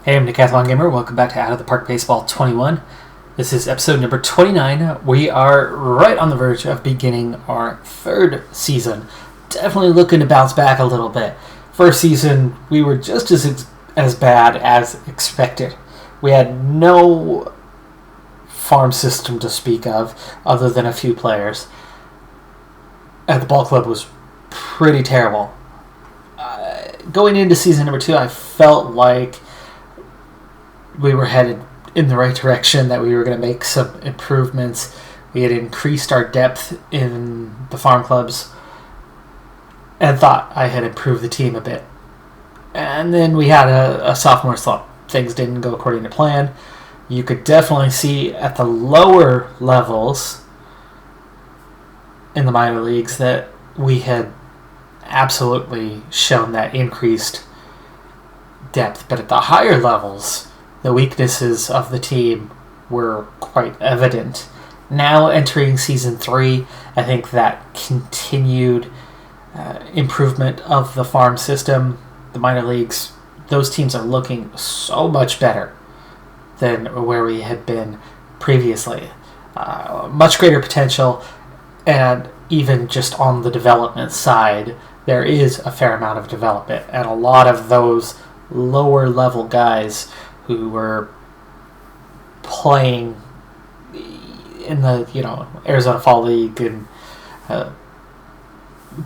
Hey, I'm Decathlon Gamer. Welcome back to Out of the Park Baseball 21. This is episode number 29. We are right on the verge of beginning our third season. Definitely looking to bounce back a little bit. First season, we were just as bad as expected. We had no farm system to speak of, other than a few players. And the ball club was pretty terrible. Going into season number 2, I felt like we were headed in the right direction, that we were going to make some improvements. We had increased our depth in the farm clubs and thought I had improved the team a bit. And then we had a sophomore slump. Things didn't go according to plan. You could definitely see at the lower levels in the minor leagues that we had absolutely shown that increased depth. But at the higher levels, the weaknesses of the team were quite evident. Now entering season 3, I think that continued improvement of the farm system, the minor leagues, those teams are looking so much better than where we had been previously. Much greater potential, and even just on the development side, there is a fair amount of development, and a lot of those lower level guys who were playing in the Arizona Fall League and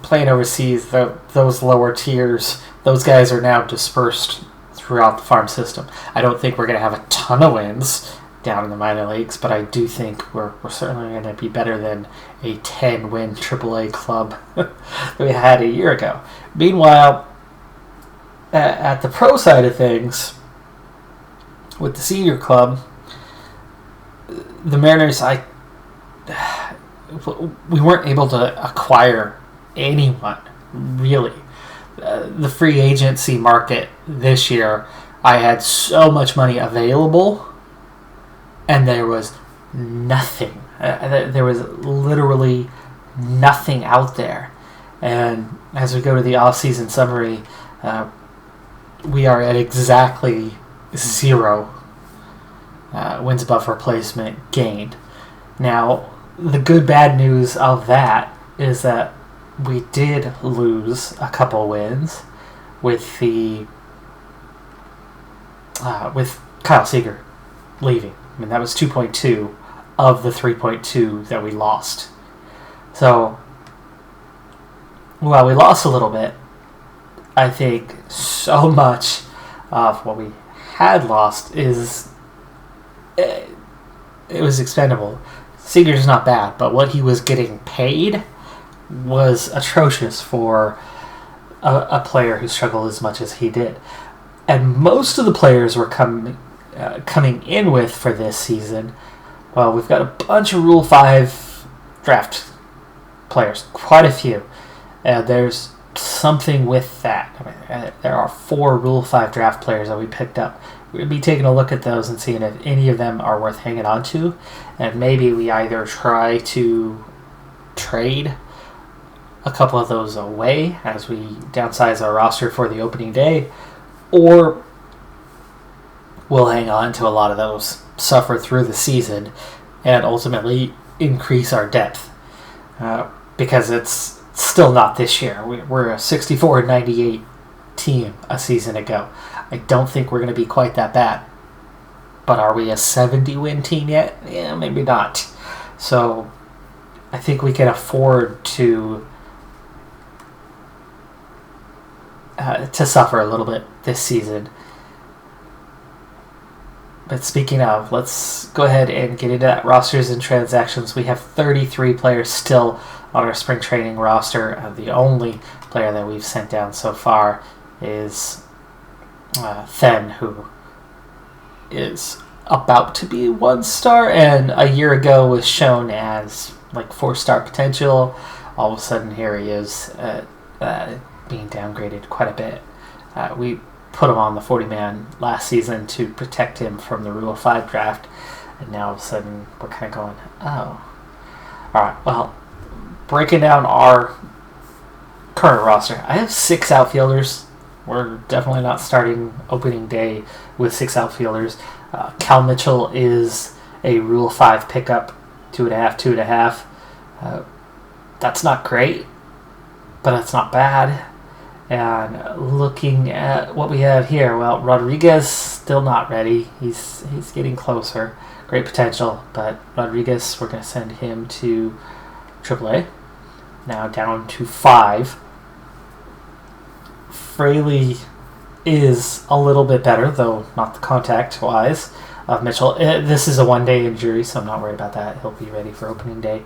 playing overseas, those lower tiers, those guys are now dispersed throughout the farm system. I don't think we're going to have a ton of wins down in the minor leagues, but I do think we're certainly going to be better than a 10-win AAA club that we had a year ago. Meanwhile, at the pro side of things, with the senior club, the Mariners, we weren't able to acquire anyone, really. The free agency market this year, I had so much money available, and there was nothing. There was literally nothing out there. And as we go to the off-season summary, we are at exactly 0 wins above replacement gained. Now, the good-bad news of that is that we did lose a couple wins with with Kyle Seager leaving. I mean, that was 2.2 of the 3.2 that we lost. So, while we lost a little bit, I think so much of what we had lost it was expendable. Seager's not bad, but what he was getting paid was atrocious for a player who struggled as much as he did. And most of the players we're coming in with for this season, well, we've got a bunch of Rule 5 draft players, quite a few. There's something with that. I mean, there are 4 Rule 5 draft players that we picked up. We're going to be taking a look at those and seeing if any of them are worth hanging on to. And maybe we either try to trade a couple of those away as we downsize our roster for the opening day, or we'll hang on to a lot of those, suffer through the season, and ultimately increase our depth. Because it's still not this year. We're a 64-98 team a season ago. I don't think we're going to be quite that bad. But are we a 70-win team yet? Yeah, maybe not. So I think we can afford to suffer a little bit this season. But speaking of, let's go ahead and get into that rosters and transactions. We have 33 players still on our spring training roster. The only player that we've sent down so far is Then, who is about to be 1-star, and a year ago was shown as like 4-star potential. All of a sudden, here he is being downgraded quite a bit. We put him on the 40-man last season to protect him from the Rule 5 draft, and now all of a sudden we're kind of going, oh. Alright, well, breaking down our current roster, I have 6 outfielders we're definitely not starting opening day with 6 outfielders. Cal Mitchell is a Rule 5 pickup, 2.5, 2.5. That's not great, but that's not bad. And looking at what we have here, well, Rodriguez still not ready. He's getting closer. Great potential, but Rodriguez, we're going to send him to AAA. Now down to 5. Fraley is a little bit better, though not the contact-wise, of Mitchell. This is a one-day injury, so I'm not worried about that. He'll be ready for opening day.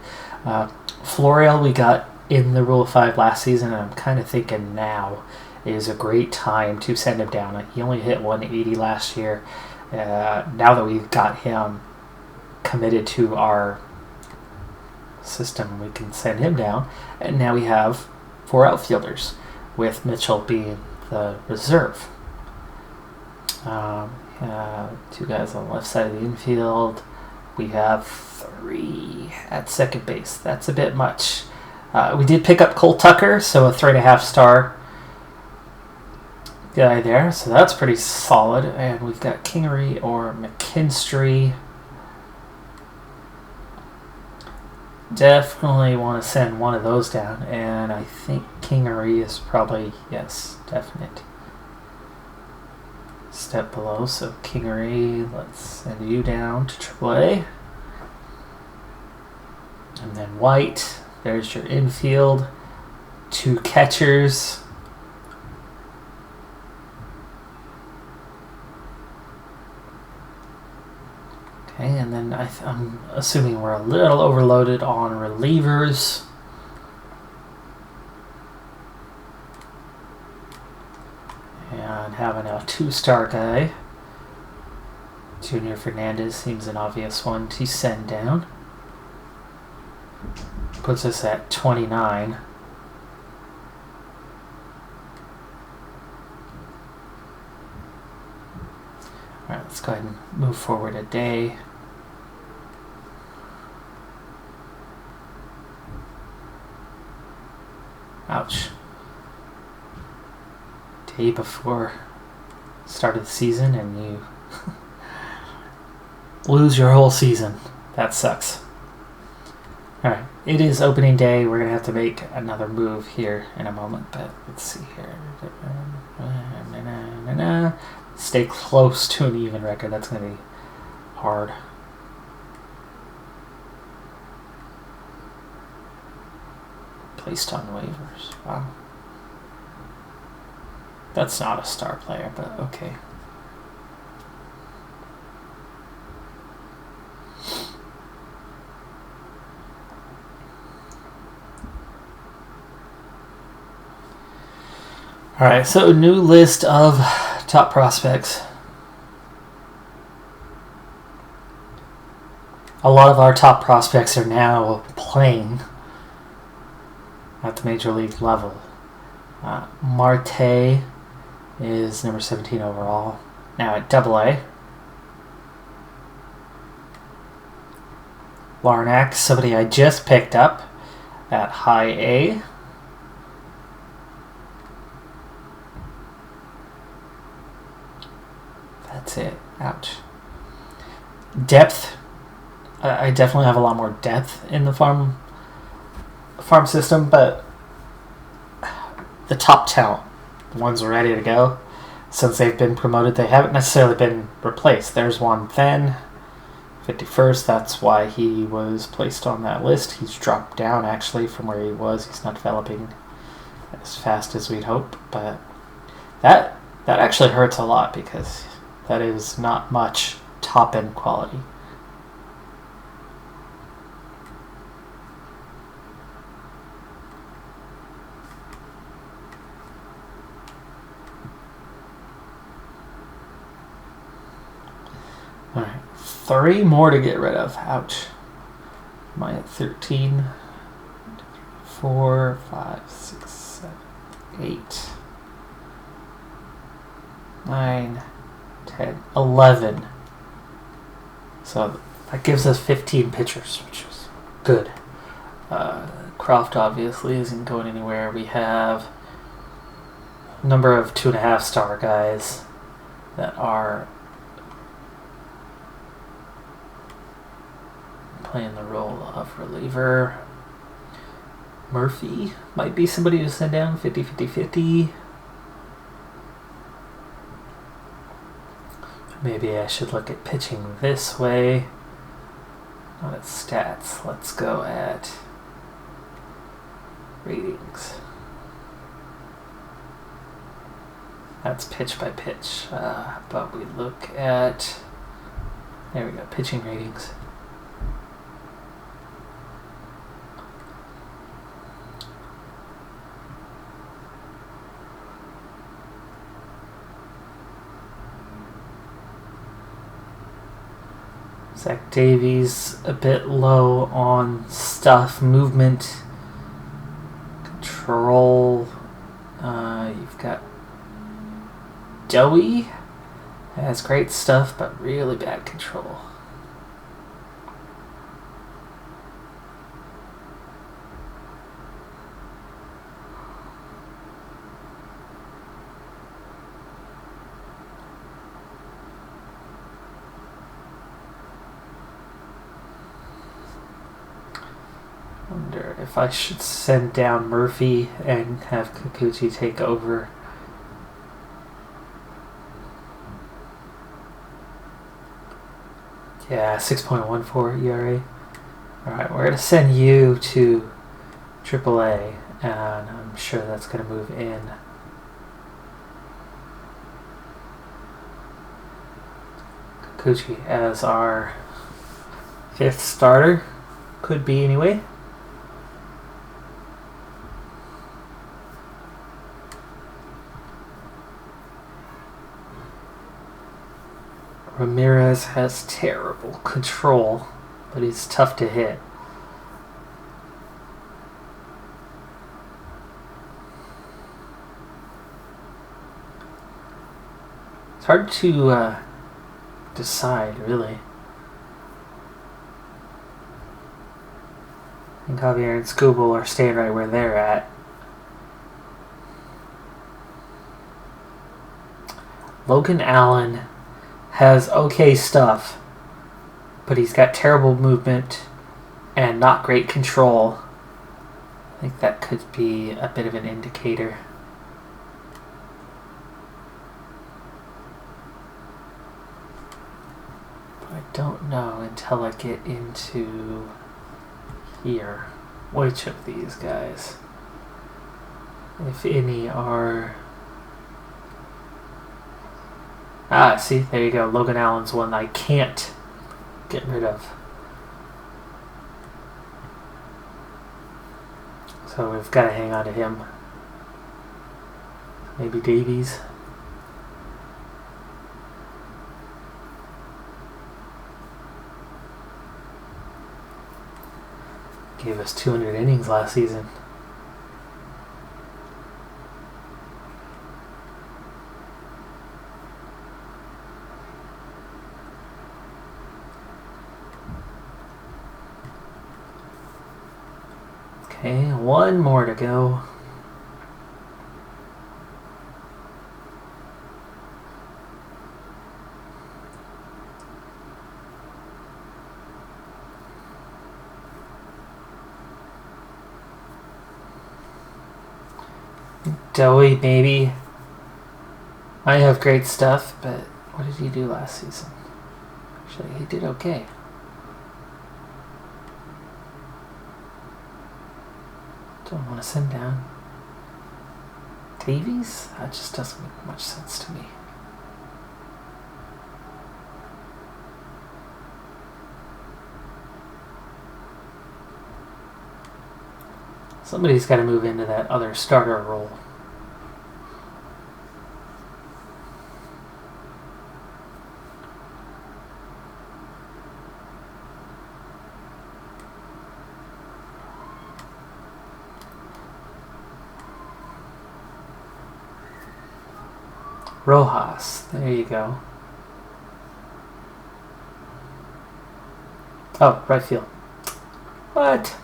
Florial we got in the Rule of 5 last season, and I'm kind of thinking now is a great time to send him down. He only hit 180 last year. Now that we've got him committed to our system, we can send him down. And now we have 4 outfielders, with Mitchell being the reserve. 2 guys on the left side of the infield. We have 3 at second base. That's a bit much. We did pick up Cole Tucker, so a 3.5 star guy there. So that's pretty solid. And we've got Kingery or McKinstry. Definitely want to send one of those down, and I think Kingery is probably, yes, definite step below. So Kingery, let's send you down to AAA. And then White, there's your infield. 2 catchers. Okay, and then I'm assuming we're a little overloaded on relievers. And having a 2-star guy. Junior Fernandez seems an obvious one to send down. Puts us at 29. Alright, let's go ahead and move forward a day. Ouch. Day before start of the season and you lose your whole season. That sucks. Alright, it is opening day. We're going to have to make another move here in a moment, but let's see here. Stay close to an even record. That's going to be hard. Placed on waivers. Wow. That's not a star player, but okay. Alright, so new list of top prospects. A lot of our top prospects are now playing at the major league level. Marte is number 17 overall, now at AA. Larnack, somebody I just picked up at high A. That's it. Ouch. Depth. I definitely have a lot more depth in the farm system, but the top talent, the ones ready to go, since they've been promoted, they haven't necessarily been replaced. There's Juan Then, 51st. That's why he was placed on that list. He's dropped down, actually, from where he was. He's not developing as fast as we'd hope, but that actually hurts a lot because that is not much top-end quality. Alright, 3 more to get rid of. Ouch. Am I at 13? 4, 5, 6, 7, 8, 9, 10, 11. So that gives us 15 pitchers, which is good. Croft obviously isn't going anywhere. We have number of 2.5-star guys that are playing the role of reliever. Murphy might be somebody to send down, 50-50-50. Maybe I should look at pitching this way. Not at stats. Let's go at ratings. That's pitch by pitch. But we look at, there we go, pitching ratings. Zach Davies a bit low on stuff, movement, control. You've got Joey, has great stuff, but really bad control. Wonder if I should send down Murphy and have Kikuchi take over. Yeah, 6.14 ERA. Alright, we're going to send you to AAA, and I'm sure that's going to move in. Kikuchi as our 5th starter. Could be anyway. Ramirez has terrible control, but he's tough to hit. It's hard to decide, really. I think Javier and Scooble are staying right where they're at. Logan Allen has okay stuff, but he's got terrible movement and not great control. I think that could be a bit of an indicator. But I don't know until I get into here which of these guys, if any, are... see, there you go. Logan Allen's one I can't get rid of. So we've got to hang on to him. Maybe Davies. Gave us 200 innings last season. Okay, one more to go. Dowie, maybe. I have great stuff, but what did he do last season? Actually, he did okay. Don't want to send down Davies? That just doesn't make much sense to me. Somebody's got to move into that other starter role. Rojas, there you go. Oh, right field. What?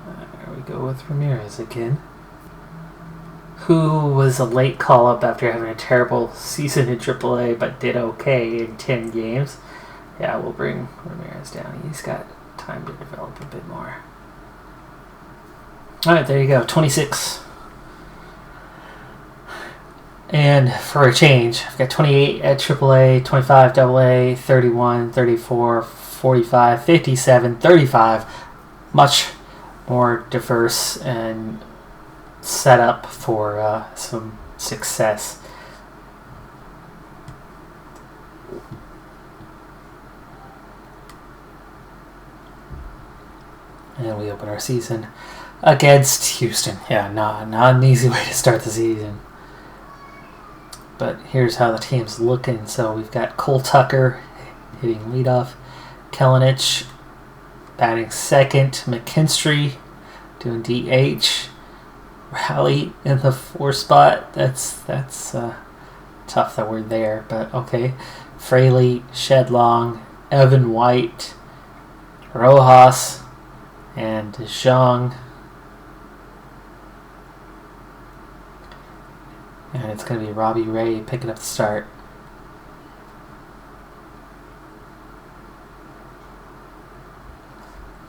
There we go with Ramirez again. who was a late call-up after having a terrible season in AAA but did okay in 10 games. Yeah, we'll bring Ramirez down. He's got time to develop a bit more. All right, there you go, 26. And for a change, I've got 28 at AAA, 25 AA, 31, 34, 45, 57, 35. Much more diverse and set up for some success. And we open our season against Houston. Yeah, not an easy way to start the season. But here's how the team's looking. So we've got Cole Tucker hitting leadoff, Kellenich batting second, McKinstry doing DH, Rally in the 4 spot. That's tough that we're there, but okay. Fraley, Shedlong, Evan White, Rojas, and Zhang. And it's going to be Robbie Ray picking up the start.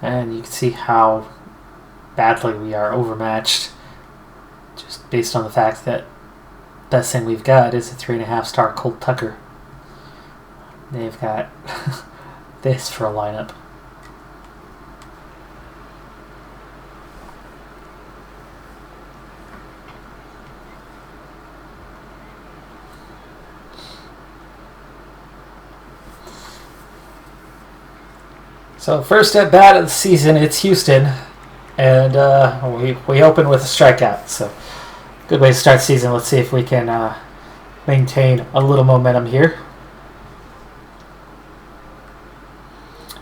And you can see how badly we are overmatched, just based on the fact that best thing we've got is a 3.5-star Cole Tucker. They've got this for a lineup. So first at bat of the season, it's Houston, and we open with a strikeout. So good way to start the season. Let's see if we can maintain a little momentum here.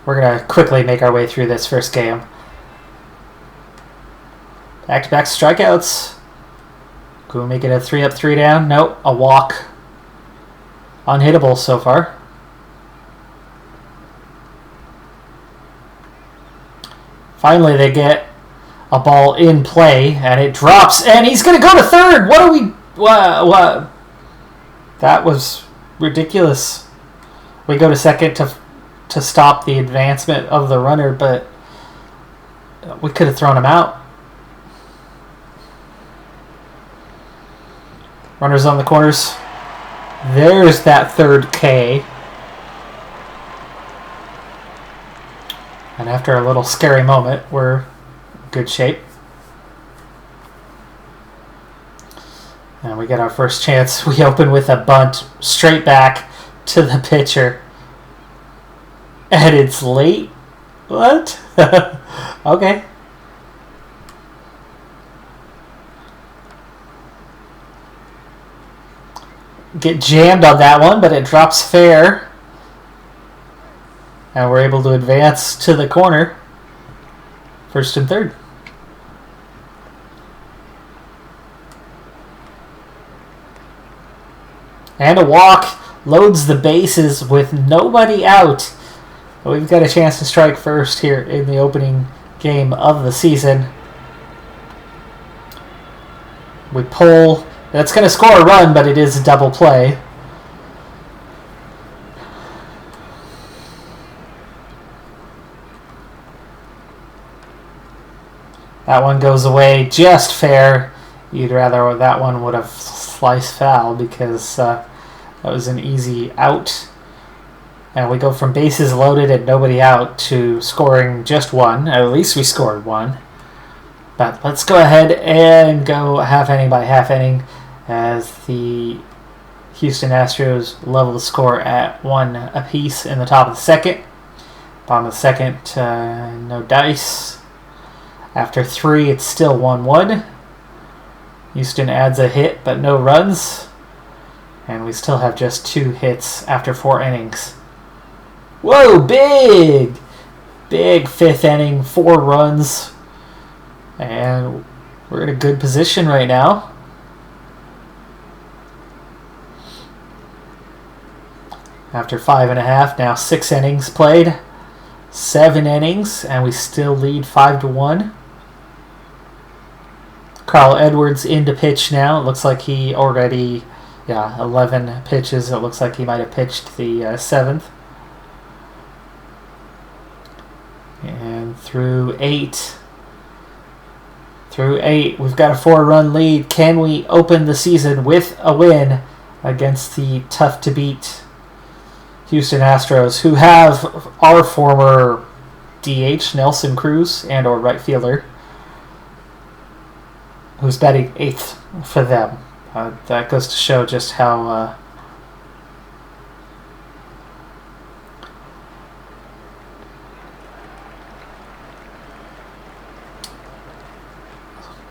We're going to quickly make our way through this first game. Back-to-back strikeouts. Can we make it a 3-up, 3-down? Nope, a walk. Unhittable so far. Finally, they get a ball in play, and it drops, and he's going to go to third. What are we... What? That was ridiculous. We go to second to stop the advancement of the runner, but we could have thrown him out. Runners on the corners. There's that third K. And after a little scary moment, we're in good shape. And we get our first chance. We open with a bunt straight back to the pitcher. And it's late? What? Okay. Get jammed on that one, but it drops fair. And we're able to advance to the corner. First and third. And a walk. Loads the bases with nobody out. We've got a chance to strike first here in the opening game of the season. We pull. That's going to score a run, but it is a double play. That one goes away just fair. You'd rather that one would have sliced foul because that was an easy out. And we go from bases loaded and nobody out to scoring just one. At least we scored one. But let's go ahead and go half inning by half inning as the Houston Astros level the score at 1 apiece in the top of the second. Bottom of the second, no dice. After 3, it's still 1-1. Houston adds a hit, but no runs. And we still have just 2 hits after 4 innings. Whoa, big! Big 5th inning, 4 runs. And we're in a good position right now. After 5.5, now 6 innings played. 7 innings, and we still lead 5-1. Carl Edwards into pitch now. It looks like he already, 11 pitches. It looks like he might have pitched the 7th. And through 8, we've got a 4-run lead. Can we open the season with a win against the tough-to-beat Houston Astros, who have our former DH, Nelson Cruz, and or right fielder, who's batting 8th for them. That goes to show just how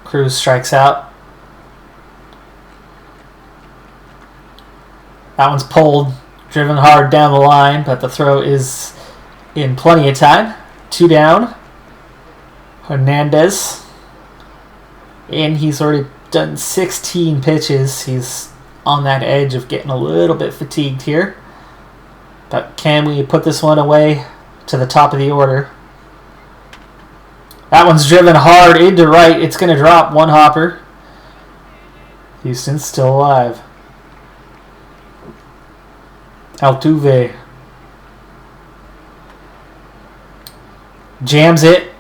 Cruz strikes out. That one's pulled, driven hard down the line, but the throw is in plenty of time. 2 down. Hernandez. And he's already done 16 pitches. He's on that edge of getting a little bit fatigued here. But can we put this one away to the top of the order? That one's driven hard into right. It's going to drop. 1 hopper. Houston's still alive. Altuve jams it.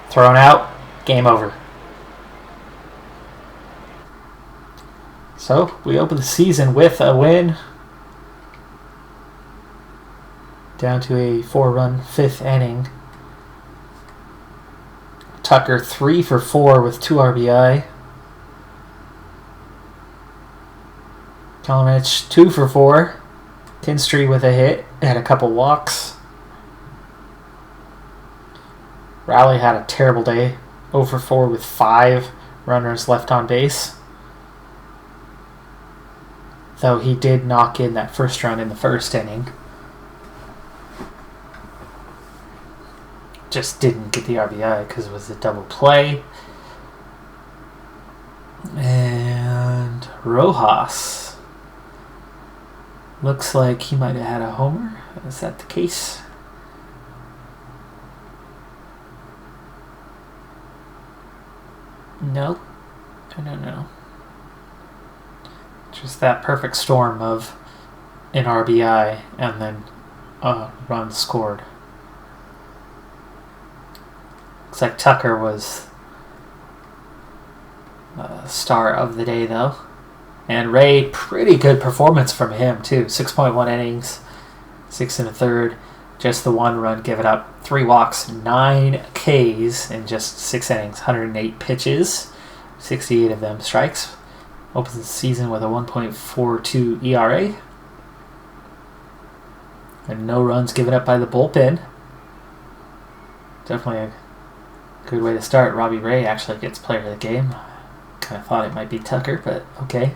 Thrown out. Game over. So, we open the season with a win. Down to a 4-run 5th inning. Tucker 3 for 4 with 2 RBI. Kalinich 2 for 4. Kinstry with a hit. Had a couple walks. Rowley had a terrible day. 0 for 4 with 5 runners left on base. Though he did knock in that first run in the first inning. Just didn't get the RBI because it was a double play. And Rojas. Looks like he might have had a homer. Is that the case? No. I don't know. Just that perfect storm of an RBI and then a run scored. Looks like Tucker was star of the day, though. And Ray, pretty good performance from him, too. 6.1 innings, 6 1/3. Just the 1 run given up. 3 walks, 9 Ks in just 6 innings. 108 pitches, 68 of them strikes. Opens the season with a 1.42 ERA. And no runs given up by the bullpen. Definitely a good way to start. Robbie Ray actually gets player of the game. Kind of thought it might be Tucker, but okay.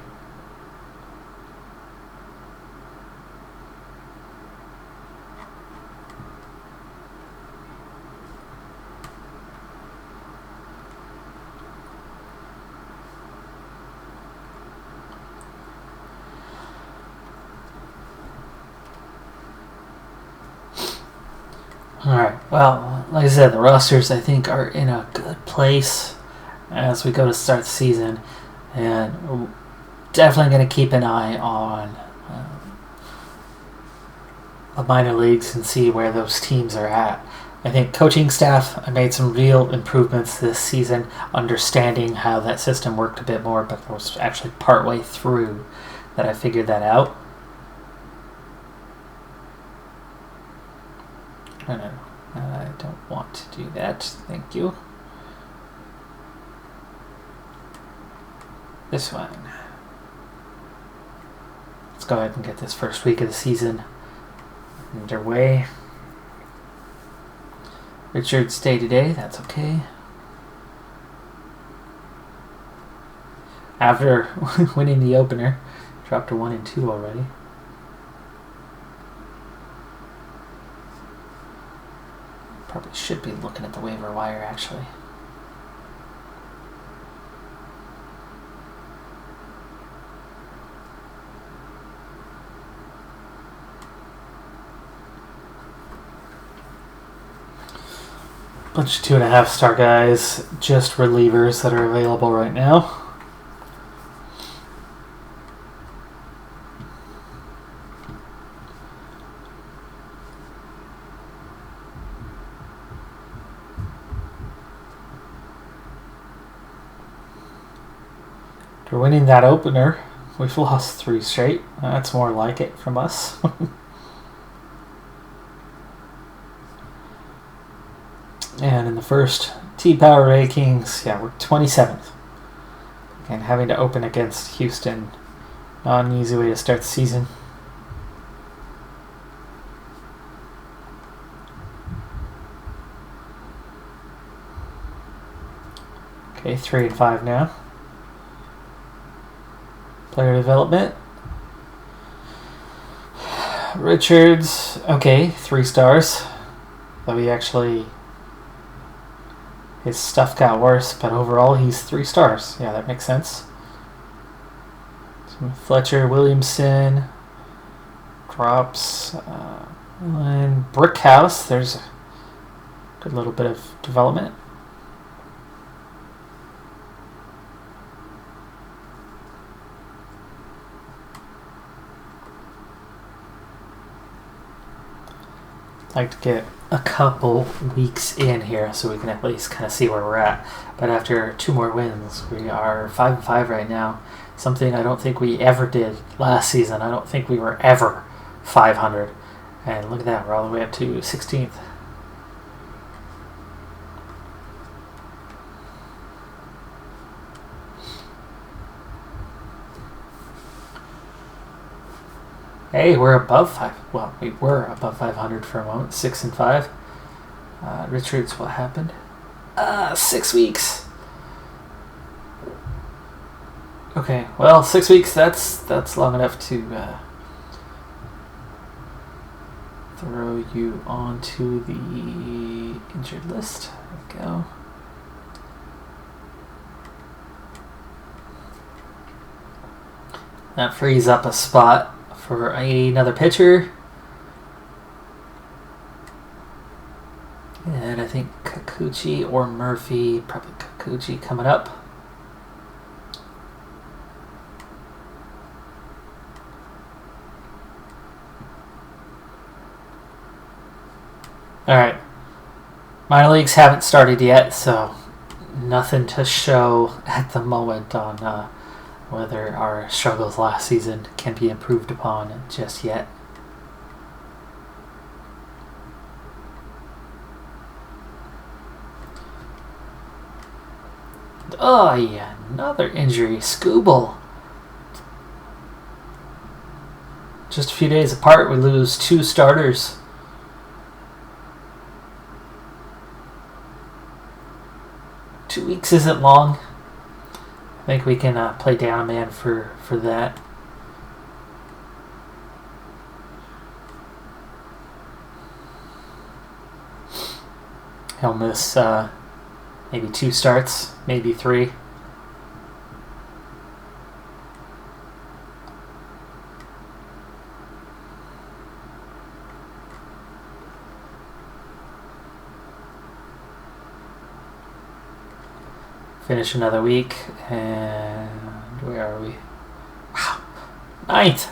Alright, well, like I said, the rosters, I think, are in a good place as we go to start the season. And we're definitely going to keep an eye on the minor leagues and see where those teams are at. I think coaching staff, I made some real improvements this season, understanding how that system worked a bit more, but it was actually partway through that I figured that out. No, I don't want to do that. Thank you. This one. Let's go ahead and get this first week of the season underway. Richard's day today, that's okay. After winning the opener, dropped to 1-2 already. Probably should be looking at the waiver wire, actually. Bunch of 2.5-star guys, just relievers that are available right now. We're winning that opener. We've lost 3 straight. That's more like it from us. And in the first T-Power rankings, yeah, we're 27th. And having to open against Houston, not an easy way to start the season. Okay, 3-5 now. Player development. Richards, okay, 3 stars. Though he actually, his stuff got worse, but overall he's 3 stars. Yeah, that makes sense. Fletcher, Williamson, drops, and Brickhouse. There's a good little bit of development. Like to get a couple weeks in here so we can at least kind of see where we're at. But after 2 more wins, we are 5-5 right now. Something I don't think we ever did last season. I don't think we were ever 500. And look at that, we're all the way up to 16th. Hey, we're above 5. Well, we were above 500 for a moment. 6-5. Richards, what happened? 6 weeks. Okay, well, 6 weeks. That's long enough to throw you onto the injured list. There we go. That frees up a spot for another pitcher. And I think Kikuchi or Murphy, probably Kikuchi coming up. Alright. Minor leagues haven't started yet, so nothing to show at the moment on whether our struggles last season can be improved upon just yet. Oh yeah, another injury. Scooble. Just a few days apart, we lose 2 starters. Two weeks isn't long. I think we can play down a man for that. He'll miss maybe 2 starts, maybe 3. Finish another week, and where are we? Wow, 9th.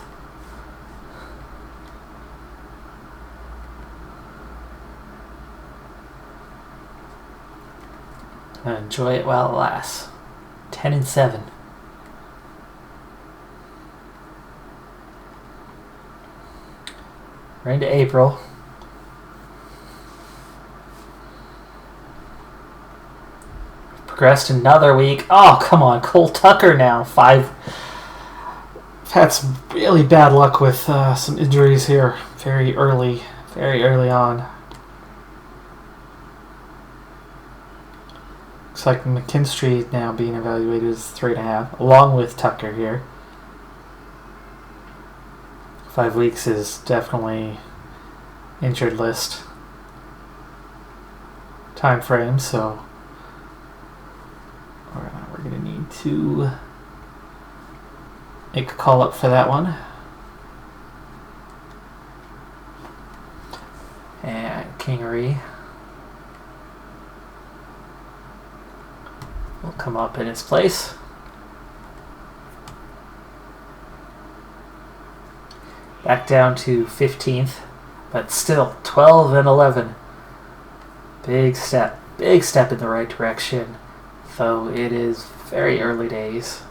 Enjoy it while it lasts. 10-7. We're into April. Progressed another week. Oh, come on. Cole Tucker now. 5. I've had some really bad luck with some injuries here very early on. Looks like McKinstry now being evaluated as 3.5, along with Tucker here. 5 weeks is definitely injured list time frame, so we're going to need to make a call up for that one. And Kingery. come up in his place. Back down to 15th, but still 12 and 11. Big step in the right direction, though it is very early days.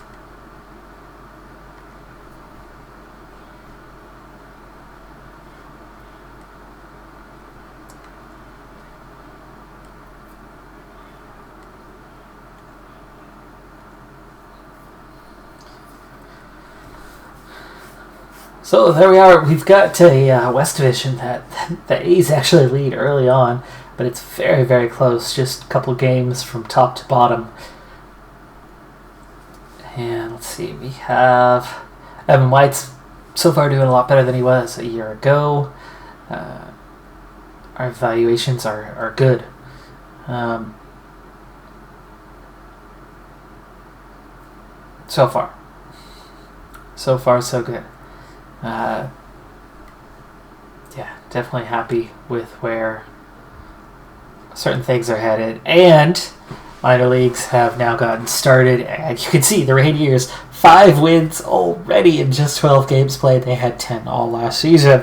So there we are. We've got a West Division that the A's actually lead early on, but it's very, very close. Just a couple games from top to bottom. And let's see, we have Evan White's so far doing a lot better than he was a year ago. Our valuations are good. So far, so good. Yeah, definitely happy with where certain things are headed. And minor leagues have now gotten started. And you can see the Rangers, 5 wins already in just 12 games played. They had 10 all last season.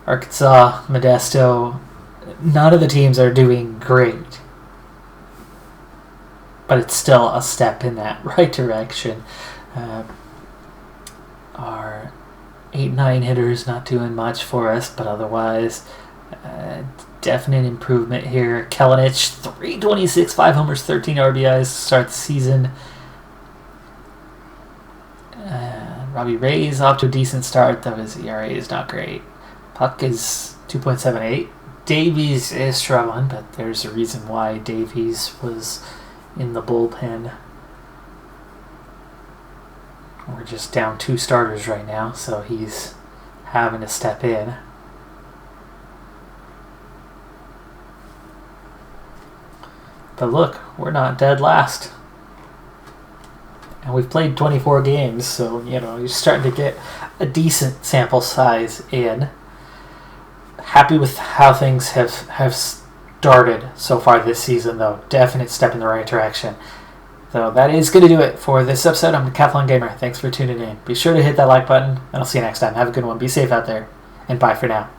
Arkansas, Modesto, none of the teams are doing great. But it's still a step in that right direction. Our 8-9 hitters not doing much for us, but otherwise definite improvement here. Kellenich, 326, 5 homers, 13 RBIs to start the season. Robbie Ray's off to a decent start, though his ERA is not great. Puck is 2.78. Davies is struggling, but there's a reason why Davies was in the bullpen. We're just down 2 starters right now, so he's having to step in. But look, we're not dead last. And we've played 24 games, so, you're starting to get a decent sample size in. Happy with how things have started so far this season, though. Definite step in the right direction. So that is going to do it for this episode. I'm Decathlon Gamer. Thanks for tuning in. Be sure to hit that like button, and I'll see you next time. Have a good one. Be safe out there, and bye for now.